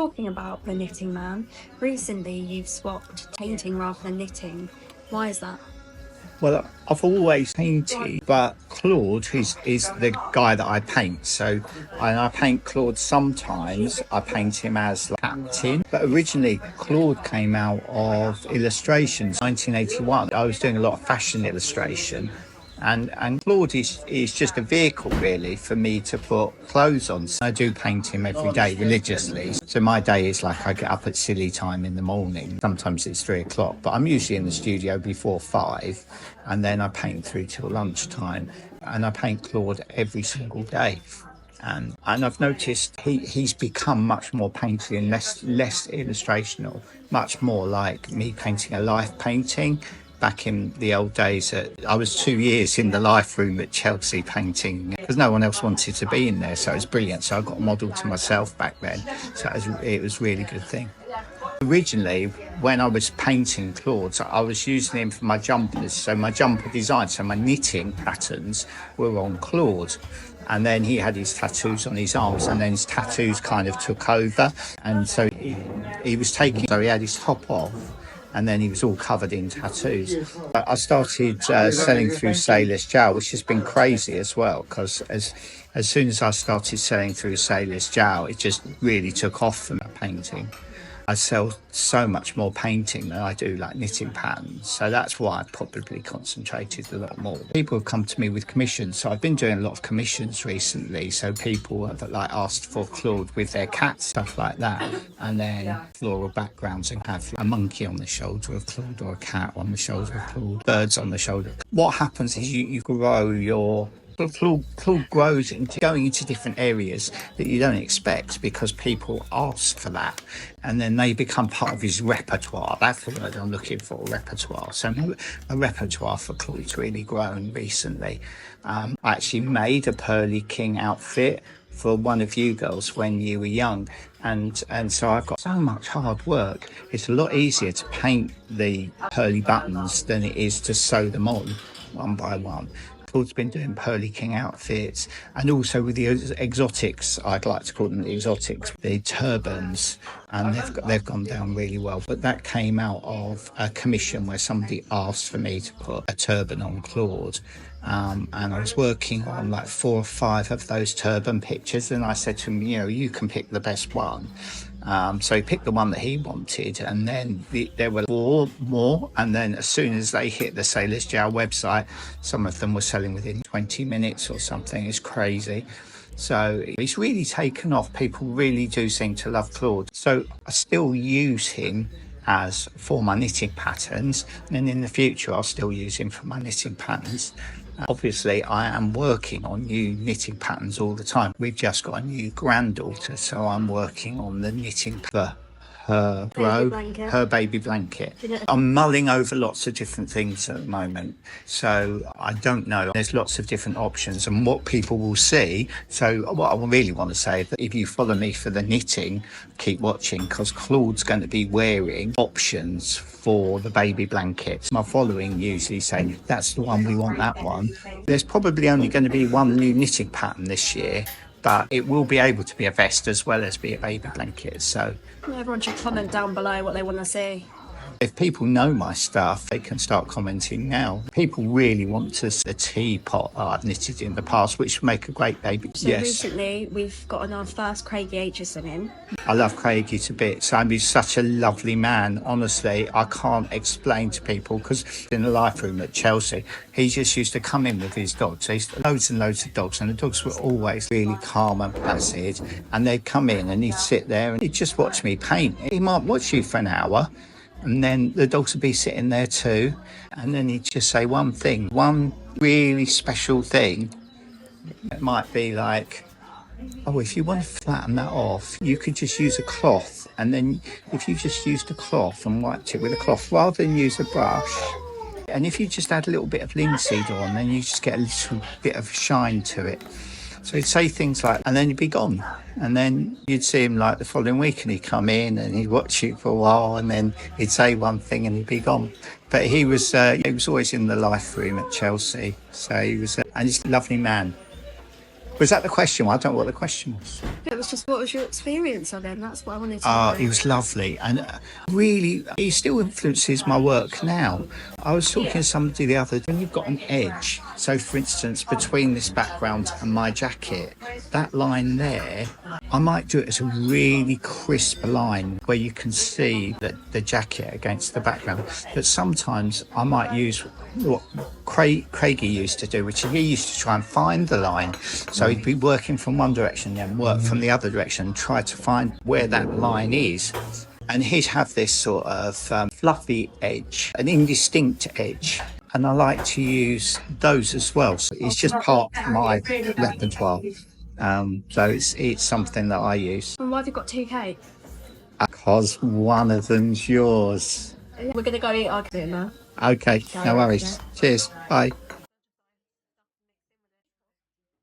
Talking about the knitting man, recently you've swapped painting rather than knitting. Why is that? Well, I've always painted, but Claude is the guy that I paint. So I paint Claude sometimes. I paint him as like captain. But originally, Claude came out of illustrations. 1981, I was doing a lot of fashion illustration. And Claude is just a vehicle, really, for me to put clothes on. So I do paint him every day religiously. So my day is like I get up at silly time in the morning. Sometimes it's 3 o'clock, but I'm usually in the studio before 5. And then I paint through till lunchtime. And I paint Claude every single day. And I've noticed he's become much more painterly and less illustrational, much more like me painting a life painting. Back in the old days, I was 2 years in the life room at Chelsea painting because no one else wanted to be in there, so it was brilliant. So I got a model to myself back then, so it was a really good thing. Originally, when I was painting Claude, I was using him for my jumpers, so my jumper design, so my knitting patterns were on Claude. And then he had his tattoos on his arms, and then his tattoos kind of took over. And so he was taking, so he had his top off, and then he was all covered in tattoos. I started selling through Sailor's Jowl, which has been crazy as well, because as soon as I started selling through Sailor's Jowl, it just really took off from painting. I sell so much more painting than I do like knitting patterns, so that's why I probably concentrated a lot more. People have come to me with commissions, so I've been doing a lot of commissions recently. So people have like asked for Claude with their cats, stuff like that, and then floral backgrounds, and have a monkey on the shoulder of Claude or a cat on the shoulder of Claude, birds on the shoulder. What happens is you grow your Claude grows into going into different areas that you don't expect because people ask for that, and then they become part of his repertoire. That's the word I'm looking for, repertoire. So a repertoire for Claude's really grown recently. I actually made a Pearly King outfit for one of you girls when you were young, and so I've got so much hard work. It's a lot easier to paint the pearly buttons than it is to sew them on one by one. Claude's been doing Pearly King outfits, and also with the exotics, I'd like to call them the exotics, the turbans, and they've gone down really well. But that came out of a commission where somebody asked for me to put a turban on Claude. And I was working on like 4 or 5 of those turban pictures, and I said to him, you can pick the best one. So he picked the one that he wanted, and then there were 4 more, and then as soon as they hit the Sailor's Jowl website, some of them were selling within 20 minutes or something. It's crazy. So it's really taken off. People really do seem to love Claude. So I still use him for my knitting patterns, and then in the future I'll still use him for my knitting patterns. Obviously, I am working on new knitting patterns all the time. We've just got a new granddaughter, so I'm working on the knitting for her baby blanket. I'm mulling over lots of different things at the moment, so I don't know. There's lots of different options and what people will see. So what I really want to say is that if you follow me for the knitting, keep watching, because Claude's going to be wearing options for the baby blankets. My following usually say, that's the one, we want that one. There's probably only going to be one new knitting pattern this year, but it will be able to be a vest as well as be a baby blanket. So Everyone should comment down below what they want to see. if people know my stuff, they can start commenting now. People really want to see a teapot I've knitted in the past, which would make a great baby. So recently we've gotten our first Cragie Aitchison in. I love Craigie to bits. He's such a lovely man. Honestly, I can't explain to people, because in the life room at Chelsea, he just used to come in with his dogs. He's loads and loads of dogs, and the dogs were always really calm and placid. And they'd come in and he'd sit there and he'd just watch me paint. He might watch you for an hour, and then the dogs would be sitting there too. And then he'd just say one thing, one really special thing. It might be like, if you want to flatten that off, you could just use a cloth. And then if you just used a cloth and wiped it with a cloth rather than use a brush, and if you just add a little bit of linseed on, then you just get a little bit of shine to it. So he'd say things like, and then he'd be gone. And then you'd see him like the following week, and he'd come in and he'd watch you for a while, and then he'd say one thing and he'd be gone. But he was always in the life room at Chelsea. So he was, and he's a lovely man. Was that the question? I don't know what the question was. It was just, what was your experience of him? That's what I wanted to Oh, know. he was lovely, and really, he still influences my work now. I was talking to somebody the other day, when you've got an edge, so for instance, between this background and my jacket, that line there, I might do it as a really crisp line where you can see the jacket against the background. But sometimes I might use what Craigie used to do, which he used to try and find the line. So he'd be working from one direction, then work from the other direction, and try to find where that line is. And he'd have this sort of fluffy edge, an indistinct edge. And I like to use those as well. So it's just part of my repertoire. So it's something that I use. And why have you got two cake? Because one of them's yours. We're going to go eat our dinner. Okay, no worries. Cheers. Bye.